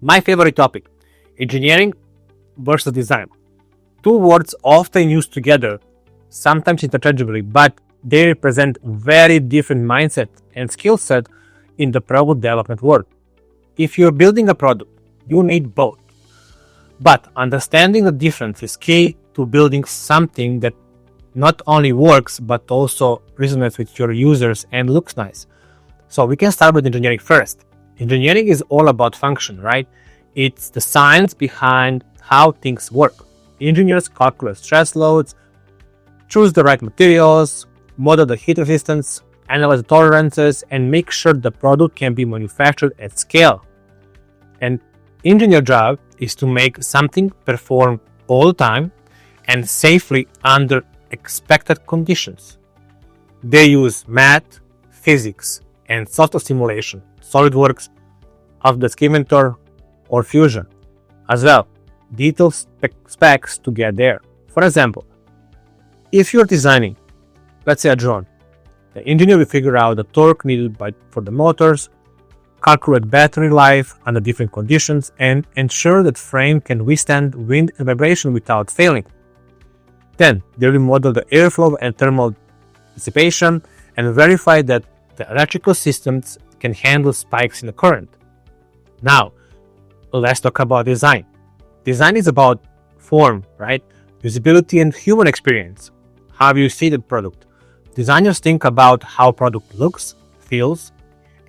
My favorite topic, engineering versus design. Two words often used together, sometimes interchangeably, but they represent very different mindset and skill set in the product development world. If you're building a product, you need both. But understanding the difference is key to building something that not only works, but also resonates with your users and looks nice. So we can start with engineering first. Engineering is all about function, right? It's the science behind how things work. Engineers calculate stress loads, choose the right materials, model the heat resistance, analyze the tolerances, and make sure the product can be manufactured at scale. And engineer job is to make something perform all the time and safely under expected conditions. They use math, physics, and software simulation, SolidWorks, Autodesk Inventor, or Fusion, as well detailed specs to get there. For example, if you're designing, let's say a drone, the engineer will figure out the torque needed for the motors, calculate battery life under different conditions, and ensure that frame can withstand wind and vibration without failing. Then they will model the airflow and thermal dissipation and verify that the electrical systems can handle spikes in the current. Now, let's talk about design. Design is about form, right? Usability and human experience. How you see the product. Designers think about how product looks, feels,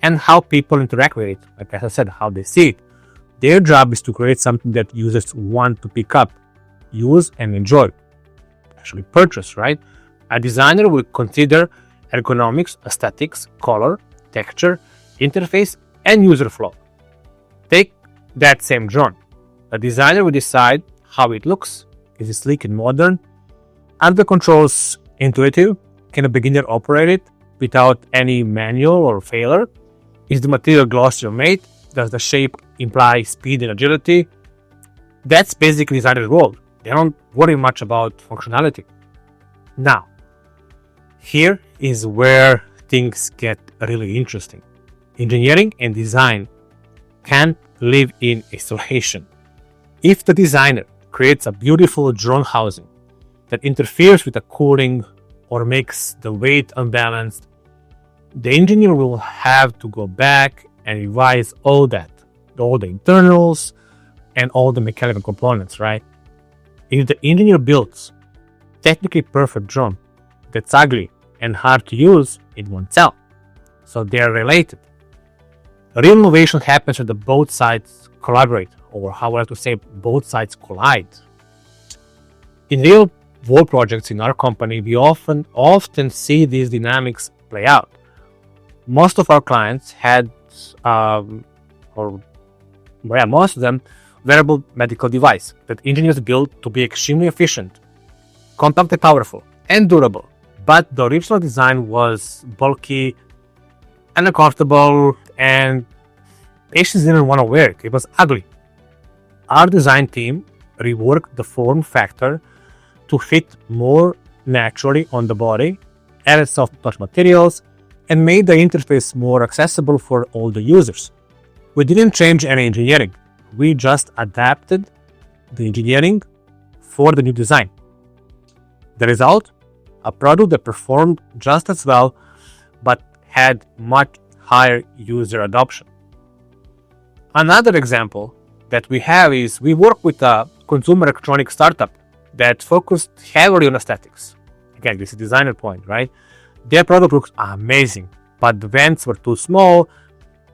and how people interact with it. Like as I said, how they see it. Their job is to create something that users want to pick up, use, and enjoy. Actually purchase, right? A designer will consider ergonomics, aesthetics, color, texture, interface, and user flow. Take that same drone. The designer will decide how it looks. Is it sleek and modern? Are the controls intuitive? Can a beginner operate it without any manual or failure? Is the material glossy or matte? Does the shape imply speed and agility? That's basically designer's role. They don't worry much about functionality. Now, here is where things get really interesting. Engineering and design can't live in isolation. If the designer creates a beautiful drone housing that interferes with the cooling or makes the weight unbalanced, the engineer will have to go back and revise all the internals and all the mechanical components, right? If the engineer builds technically perfect drone that's ugly and hard to use, it won't sell. So they're related. Real innovation happens when the both sides collaborate, or how I like to say, both sides collide. In real world projects in our company, we often see these dynamics play out. Most of our clients had, most of them, wearable medical device that engineers built to be extremely efficient, compact and powerful, and durable. But the original design was bulky, uncomfortable, and patients didn't want to wear it. It was ugly. Our design team reworked the form factor to fit more naturally on the body, added soft touch materials, and made the interface more accessible for all the users. We didn't change any engineering. We just adapted the engineering for the new design. The result? A product that performed just as well, but had much higher user adoption. Another example that we have is we work with a consumer electronics startup that focused heavily on aesthetics. Again, this is a designer point, right? Their product looks amazing, but the vents were too small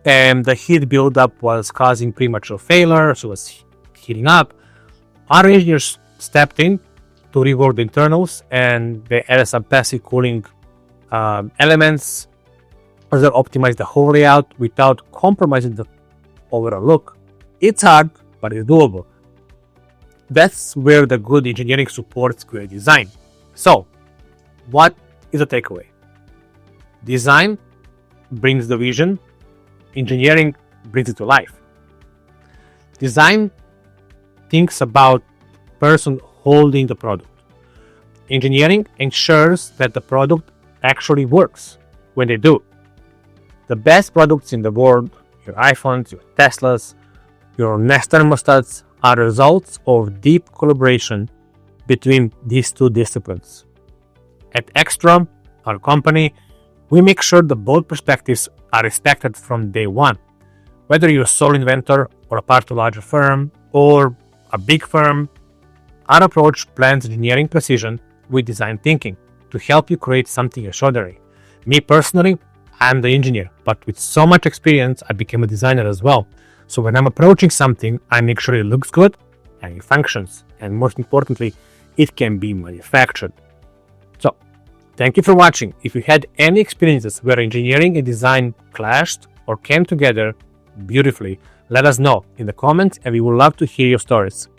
and the heat buildup was causing premature failure, so it was heating up. Our engineers stepped in to rework the internals and they added some passive cooling elements, further optimized the whole layout without compromising the overall look. It's hard, but it's doable. That's where the good engineering supports great design. So, what is the takeaway? Design brings the vision, engineering brings it to life. Design thinks about the person holding the product. Engineering ensures that the product actually works when they do. The best products in the world, your iPhones, your Teslas, Your Nest thermostats are results of deep collaboration between these two disciplines. At Extra, our company, we make sure that both perspectives are respected from day one. Whether you're a sole inventor or a part of a larger firm or a big firm, our approach blends engineering precision with design thinking to help you create something extraordinary. Me personally, I'm the engineer, but with so much experience, I became a designer as well. So when I'm approaching something, I make sure it looks good and it functions. And most importantly, it can be manufactured. So, thank you for watching. If you had any experiences where engineering and design clashed or came together beautifully, let us know in the comments and we would love to hear your stories.